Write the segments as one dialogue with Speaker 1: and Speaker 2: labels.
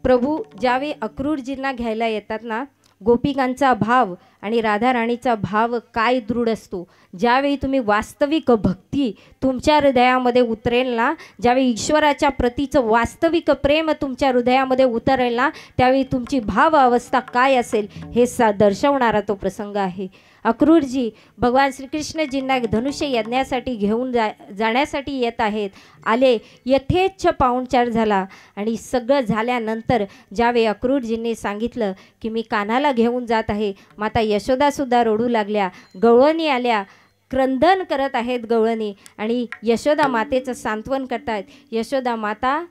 Speaker 1: प्रभू ज्यावेळी अक्रूरजींना घ्यायला येतात ना, गोपिकांचा भाव आणि राधा राणीचा भाव काय दृढ असतो. ज्यावेळी तुम्ही वास्तविक भक्ती तुमच्या हृदयामध्ये उतरेल ना, ज्यावेळी ईश्वराच्या प्रतीचं वास्तविक प्रेम तुमच्या हृदयामध्ये उतरेल ना, त्यावेळी तुमची भाव अवस्था काय असेल हे दर्शवणारा तो प्रसंग आहे. अक्रूरजी भगवान श्रीकृष्णजींना धनुष्य यज्ञासाठी घेऊन जाण्यासाठी येत आहेत. आले, यथेच्छ पाहुणचार झाला आणि सगळं झाल्यानंतर ज्यावेळी अक्रूरजींनी सांगितलं की मी कान्हाला घेऊन जात आहे, माता यशोदासुद्धा रडू लागल्या, गवळणी आल्या, क्रंदन करत आहेत गवळणी आणि यशोदा मातेचं सांत्वन करतायत. यशोदा माता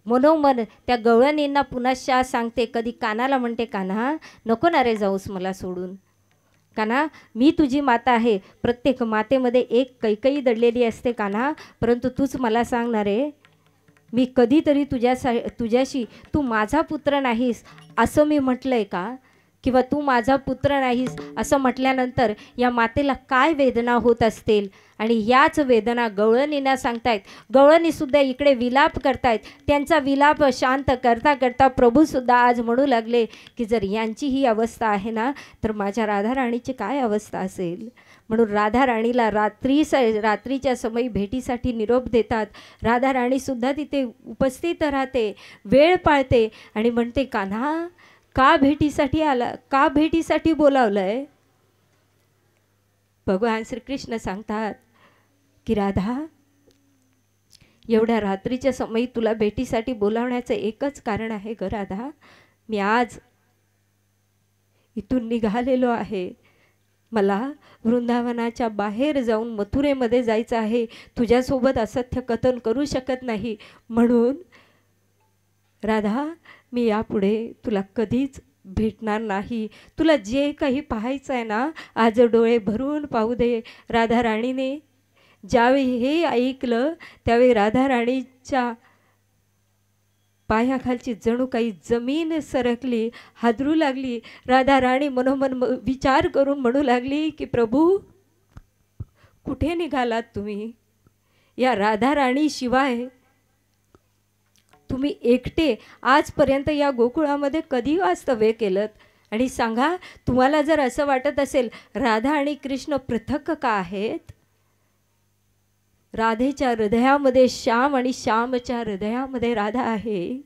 Speaker 1: मनोमन त्या गवळणींना पुनश्च सांगते, कधी कान्हाला म्हणते, कान्हा नको ना रे जाऊस मला सोडून, कान्हा मी तुझी माता आहे. प्रत्येक मातेमध्ये एक कैकई दडलेली असते कान्हा, परंतु तूच मला सांगणार आहे, मी कधीतरी तुझ्याशी तू माझा पुत्र नाहीस असं मी म्हटलं आहे का, किंवा तू माझा पुत्र नाहीस असं म्हटल्यानंतर या मातेला काय वेदना होत असतील. आणि याच वेदना गवळणींना सांगतायत. गवळणीसुद्धा इकडे विलाप करतायत. त्यांचा विलाप शांत करता करता प्रभूसुद्धा आज म्हणू लागले की जर यांची ही अवस्था आहे ना, तर माझ्या राधा राणीची काय अवस्था असेल. म्हणून राधा राणीला रात्रीच्या समयी भेटीसाठी निरोप देतात. राधा राणीसुद्धा तिथे उपस्थित राहते, वेळ पाळते आणि म्हणते, कान्हा का भेटीसाठी आला, का भेटीसाठी बोलावलं आहे. भगवान श्रीकृष्ण सांगतात की राधा, एवढ्या रात्रीच्या समयी तुला भेटीसाठी बोलावण्याचं एकच कारण आहे ग राधा, मी आज इथून निघालेलो आहे, मला वृंदावनाच्या बाहेर जाऊन मथुरेमध्ये जायचं आहे, तुझ्यासोबत असत्य कथन करू शकत नाही, म्हणून राधा मी यापुढे तुला कधीच भेटणार नाही, तुला जे काही पाहायचं आहे ना आज डोळे भरून पाहू दे. राधा राणीने ज्यावेळी हे ऐकलं त्यावेळी राधा राणीच्या पायाखालची जणू काही जमीन सरकली, हादरू लागली. राधा राणी मनोमन विचार करून म्हणू लागली की प्रभू कुठे निघालात तुम्ही, या राधा राणी शिवाय तुम्ही एकटे आजपर्यंत या गोकुळामध्ये कधी वास्तव्य केलं. आणि सांगा, तुम्हाला जर असं वाटत असेल राधा आणि कृष्ण पृथक का आहेत, राधेच्या हृदयामध्ये श्याम आणि श्यामच्या हृदयामध्ये राधा आहे,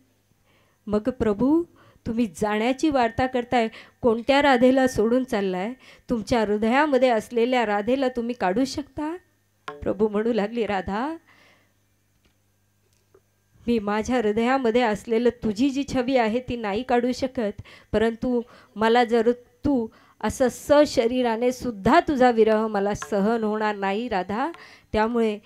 Speaker 1: मग प्रभू तुम्ही जाण्याची वार्ता करताय, कोणत्या राधेला सोडून चाललाय, तुमच्या हृदयामध्ये असलेल्या राधेला तुम्ही काढू शकता. प्रभू म्हणू लागली, राधा मी माझ्या हृदयामध्ये असलेलं तुझी जी छवी आहे ती नाही काढू शकत, परंतु मला जर तू असं सशरीराने सुद्धा तुझा विरह मला सहन होणार नाही राधा, त्यामुळे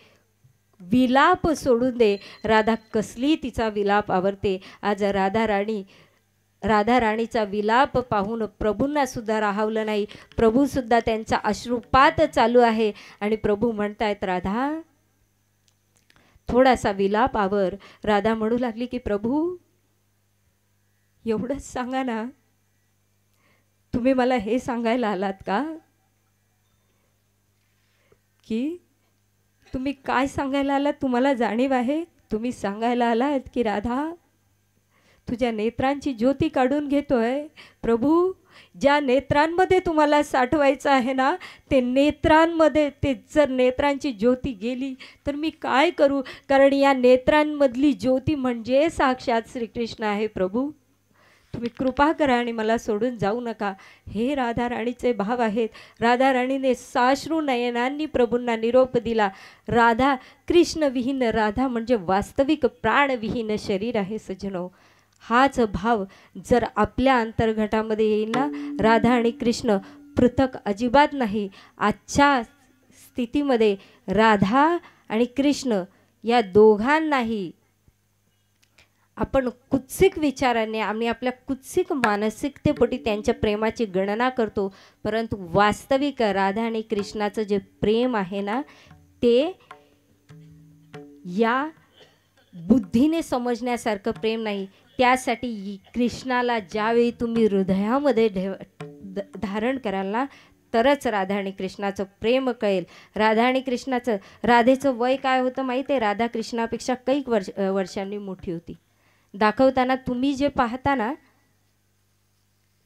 Speaker 1: विलाप सोडून दे. राधा कसली तिचा विलाप आवडते. आज राधा राणीचा विलाप पाहून प्रभूंना सुद्धा राहावलं नाही. प्रभूसुद्धा त्यांचा अश्रुपात चालू आहे आणि प्रभू म्हणतायत, राधा थोडासा विलाप आवर. राधा म्हणू लागली की प्रभू एवढंच सांगा ना, तुम्ही मला हे सांगायला आलात का की तुम्ही काय सांगायला आलात, तुम्हाला जाणीव आहे, तुम्ही सांगायला आलात की राधा तुझ्या नेत्रांची ज्योती काढून घेतोय. प्रभू ज्या नेत्रांमध्ये तुम्हाला साठवायचं आहे ना, ते नेत्रांमध्ये ते जर नेत्रांची ज्योती गेली तर मी काय करू, कारण या नेत्रांमधली ज्योती म्हणजे साक्षात श्रीकृष्ण आहे. प्रभू तुम्ही कृपा करा आणि मला सोडून जाऊ नका. हे राधा राणीचे भाव आहेत. राधा राणीने साश्रू नयनांनी प्रभूंना निरोप दिला. राधा कृष्णविहीन, राधा म्हणजे वास्तविक प्राणविहीन शरीर आहे सज्जनो. हाच भाव जर आपल्या अंतर्घटामध्ये येईल ना, राधा आणि कृष्ण पृथक अजिबात नाही. आजच्या स्थितीमध्ये राधा आणि कृष्ण या दोघांनाही आपण कुत्सिक विचाराने आम्ही आपल्या कुत्सिक मानसिकतेपोटी त्यांच्या प्रेमाची गणना करतो, परंतु वास्तविक राधा आणि कृष्णाचं जे प्रेम आहे ना, ते या बुद्धीने समजण्यासारखं प्रेम नाही. त्यासाठी कृष्णाला ज्यावेळी तुम्ही हृदयामध्ये धारण कराल ना, तरच राधा आणि कृष्णाचं प्रेम कळेल. राधा आणि राधेचं वय काय होतं माहीत आहे, राधा कृष्णापेक्षा कैक वर्षांनी मोठी होती. दाखवताना तुम्ही जे पाहता ना,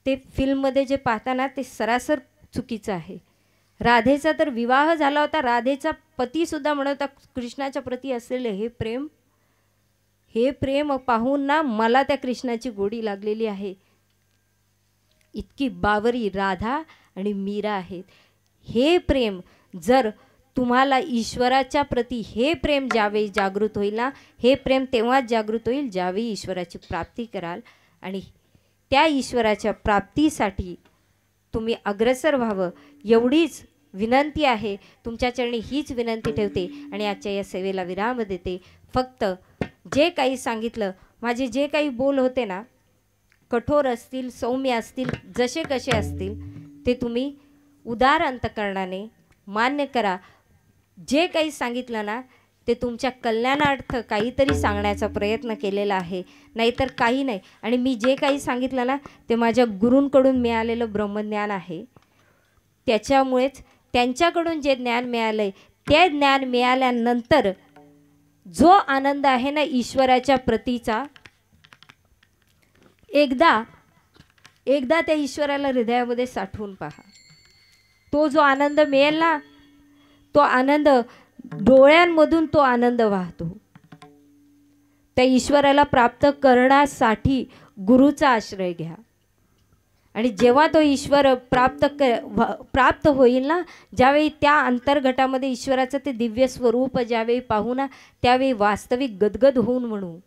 Speaker 1: ते फिल्ममध्ये जे पाहता ना, ते सरासर चुकीचं आहे. राधेचा तर विवाह झाला होता, राधेचा पतीसुद्धा म्हणत होता कृष्णाच्या प्रती असलेले हे प्रेम पाहून ना मला त्या कृष्णाची गोडी लागलेली आहे. इतकी बावरी राधा आणि मीरा आहेत. हे प्रेम जर तुम्हाला ईश्वराच्या प्रती हे प्रेम ज्यावेळी जागृत होईल ना, हे प्रेम तेव्हाच जागृत होईल ज्यावेळी ईश्वराची प्राप्ती कराल. आणि त्या ईश्वराच्या प्राप्तीसाठी तुम्ही अग्रसर व्हावं एवढीच विनंती आहे. तुमच्या चरणी हीच विनंती ठेवते आणि आजच्या या सेवेला विराम देते. फक्त जे काही सांगितलं, माझे जे काही बोल होते ना, कठोर असतील, सौम्य असतील, जसे कसे असतील, ते तुम्ही उदार अंतकरणाने मान्य करा. जे काही सांगितलं ना, ते तुमच्या कल्याणार्थ काहीतरी सांगण्याचा प्रयत्न केलेला आहे, नाहीतर काही नाही. आणि मी जे काही सांगितलं ना, ते माझ्या गुरूंकडून मिळालेलं ब्रह्मज्ञान आहे. त्याच्यामुळेच त्यांच्याकडून जे ज्ञान मिळालं आहे, ते ज्ञान मिळाल्यानंतर जो आनंद आहे ना ईश्वराच्या प्रतीचा, एकदा त्या ईश्वराला हृदयामध्ये साठवून पहा. तो जो आनंद मिळेल ना, तो आनंद डोळ्यांमधून तो आनंद वाहतो. त्या ईश्वराला प्राप्त करण्यासाठी गुरुचा आश्रय घ्या. आणि जेव्हा तो ईश्वर प्राप्त होईल ना, ज्यावेळी त्या अंतर्गटामध्ये ईश्वराचं ते दिव्य स्वरूप ज्यावेळी पाहू ना, त्यावेळी वास्तविक गदगद होऊन म्हणू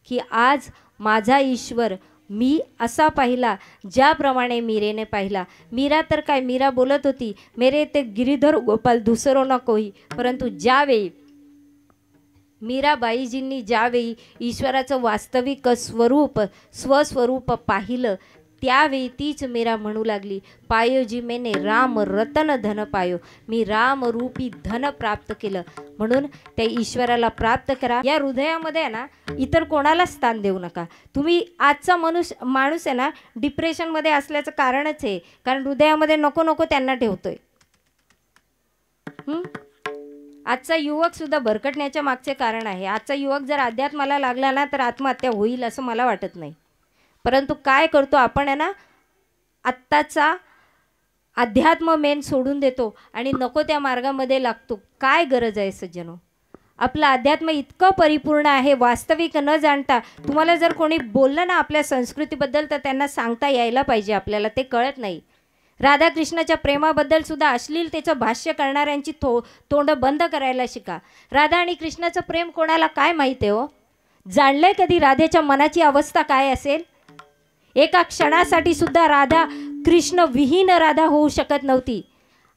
Speaker 1: की आज माझा ईश्वर मी असा पाहिला ज्याप्रमाणे मीरेने पाहिला. मीरा तर काय, मीरा बोलत होती मेरे ते गिरीधर गोपाल दुसरो ना कोई. परंतु ज्यावेळी मीराबाईजींनी ज्यावेळी ईश्वराचं वास्तविक स्वस्वरूप पाहिलं, त्यावेळी तीच मीरा म्हणू लागली, पायो जी मैंने राम रतन धन पायो. मी रामरूपी धन प्राप्त केलं. म्हणून त्या ईश्वराला प्राप्त करा. या हृदयामध्ये ना इतर कोणाला स्थान देऊ नका. तुम्ही आजचा माणूस आहे ना डिप्रेशनमध्ये असल्याचं कारणच आहे, कारण हृदयामध्ये नको नको त्यांना ठेवतोय. आजचा युवक सुद्धा भरकटण्याच्या मागचे कारण आहे. आजचा युवक जर अध्यात्माला लागला ना तर आत्महत्या होईल असं मला वाटत नाही. परंतु काय करतो आपण आहे ना, आत्ताचा अध्यात्म मेन सोडून देतो आणि नको त्या मार्गामध्ये लागतो. काय गरज आहे सज्जनो? आपलं अध्यात्म इतकं परिपूर्ण आहे, वास्तविक न जाणता. तुम्हाला जर कोणी बोललं ना आपल्या संस्कृतीबद्दल, तर त्यांना सांगता यायला पाहिजे. आपल्याला ते कळत नाही. राधाकृष्णाच्या प्रेमाबद्दल सुद्धा अश्लीलतेचं भाष्य करणाऱ्यांची तोंड बंद करायला शिका. राधा आणि कृष्णाचं प्रेम कोणाला काय माहिती आहे हो? जाणलंय कधी राधेच्या मनाची अवस्था काय असेल? एका क्षणासाठी सुद्धा राधा कृष्ण विहीन राधा होऊ शकत नव्हती.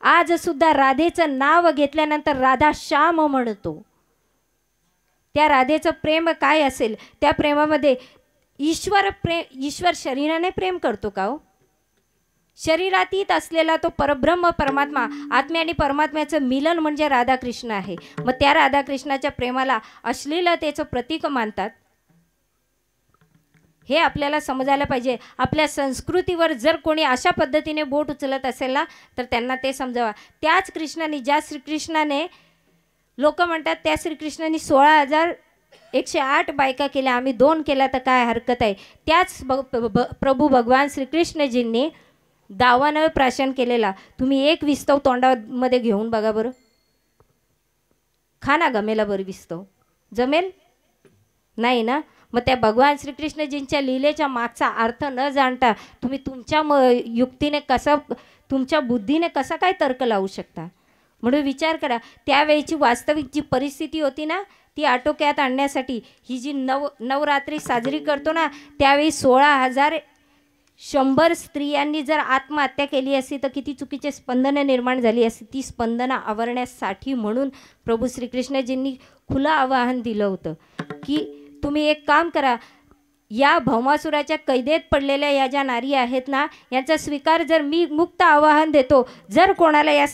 Speaker 1: आज सुद्धा राधेचं नाव घेतल्यानंतर राधा श्याम म्हणतो. त्या राधेचं प्रेम काय असेल? त्या प्रेमामध्ये ईश्वर शरीराने प्रेम करतो का हो? शरीरातीत असलेला तो परब्रह्म परमात्मा, आत्मे आणि परमात्म्याचं मिलन म्हणजे राधाकृष्ण आहे. मग त्या राधाकृष्णाच्या प्रेमाला अश्लीलतेचं प्रतीक मानतात. हे आपल्याला समजायला पाहिजे. आपल्या संस्कृतीवर जर कोणी अशा पद्धतीने बोट उचलत असेल ना, तर त्यांना ते समजावा. त्याच कृष्णाने, ज्या श्रीकृष्णाने, लोक म्हणतात त्या श्रीकृष्णाने 16,108 बायका केल्या, आम्ही 2 केल्या तर काय हरकत आहे. त्याच प्रभू भगवान श्रीकृष्णजींनी दावानळ प्राशन केलेला तुम्ही एक विस्तव तोंडामध्ये घेऊन बघा बरं. खा ना, गमेला बरं विस्तव, जमेल नाही ना? मग त्या भगवान श्रीकृष्णजींच्या लीलेच्या मागचा अर्थ न जाणता तुम्ही तुमच्या युक्तीने कसा, तुमच्या बुद्धीने कसा काय तर्क लावू शकता? म्हणून विचार करा. त्यावेळीची वास्तविक जी परिस्थिती होती ना, ती आटोक्यात आणण्यासाठी ही जी नवरात्री साजरी करतो ना, त्यावेळी 16,100 स्त्रियांनी जर आत्महत्या केली असती तर किती चुकीचे स्पंदनं निर्माण झाली असती. ती स्पंदनं आवरण्यासाठी म्हणून प्रभू श्रीकृष्णजींनी खुलं आवाहन दिलं होतं की तुम्ही एक काम करा, या भौमासुराच्या कैदेत पडलेल्या या ज्या नारी आहेत ना, यांचा स्वीकार जर मी मुक्त आवाहन देतो, जर कोणाला या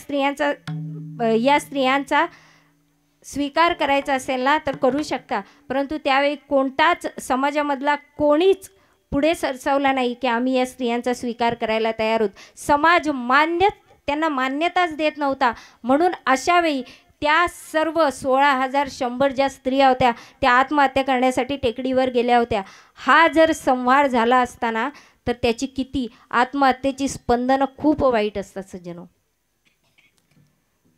Speaker 1: स्त्रियांचा स्वीकार करायचा असेल ना तर करू शकता. परंतु त्यावेळी कोणताच समाजामधला कोणीच पुढे सरसावला नाही की आम्ही या स्त्रियांचा स्वीकार करायला तयार आहोत. समाज त्यांना मान्यताच देत नव्हता. म्हणून अशा वेळी त्या सर्व 16,100 ज्या स्त्रिया होत्या त्या आत्महत्या करण्यासाठी टेकडीवर गेल्या होत्या. हा जर संहार झाला असताना तर त्याची किती आत्महत्येची स्पंदनं खूप वाईट असतात सज्जनो.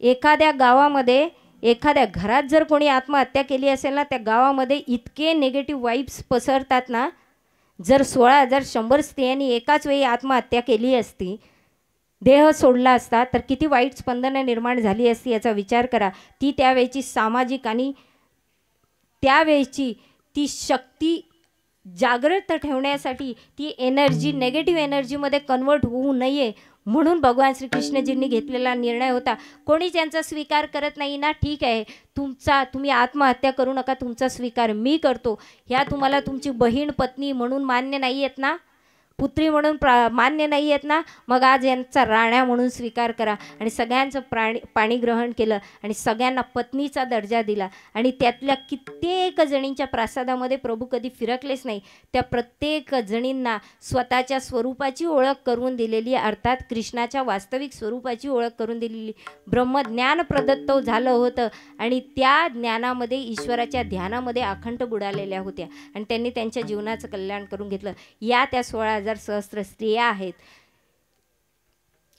Speaker 1: एखाद्या गावामध्ये एखाद्या घरात जर कोणी आत्महत्या केली असेल ना, त्या गावामध्ये इतके निगेटिव्ह वाईब्स पसरतात ना. जर 16,100 स्त्रियांनी एकाच वेळी आत्महत्या केली असती, देह सोडला असता, तर किती वाईट स्पंदनं निर्माण झाली असती याचा विचार करा. ती त्यावेळची सामाजिक आणि त्यावेळची ती शक्ती जागृत ठेवण्यासाठी ती एनर्जी नेगेटिव्ह एनर्जीमध्ये कन्वर्ट होऊ नये म्हणून भगवान श्रीकृष्णजींनी घेतलेला निर्णय होता. कोणी त्यांचा स्वीकार करत नाही ना, ठीक आहे, तुम्ही आत्महत्या करू नका, तुमचा स्वीकार मी करतो. ह्या तुम्हाला तुमची बहीण पत्नी म्हणून मान्य नाही आहेत ना, पुत्री म्हणून मान्य नाही आहेत ना, मग आज यांचा राण्या म्हणून स्वीकार करा. आणि सगळ्यांचं पाणी ग्रहण केलं आणि सगळ्यांना पत्नीचा दर्जा दिला. आणि त्यातल्या कित्येक जणींच्या प्रासादामध्ये प्रभू कधी फिरकलेच नाही. त्या प्रत्येक जणींना स्वतःच्या स्वरूपाची ओळख करून दिलेली, अर्थात कृष्णाच्या वास्तविक स्वरूपाची ओळख करून दिलेली. ब्रह्मज्ञान प्रदत्त झालं होतं आणि त्या ज्ञानामध्ये ईश्वराच्या ध्यानामध्ये अखंड बुडालेल्या होत्या आणि त्यांनी त्यांच्या जीवनाचं कल्याण करून घेतलं. या त्या 16,000 स्त्रिया आहेत,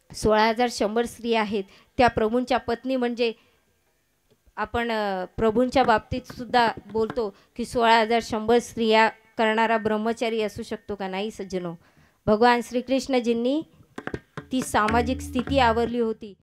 Speaker 1: 16,100 स्त्रिया आहेत. त्या प्रभूंच्या पत्नी म्हणजे आपण प्रभूंच्या बाबतीत सुद्धा बोलतो की 16,100 स्त्रिया करणारा ब्रह्मचारी असू शकतो का? नाही सज्जनो. भगवान श्रीकृष्णजींनी ती सामाजिक स्थिती आवरली होती.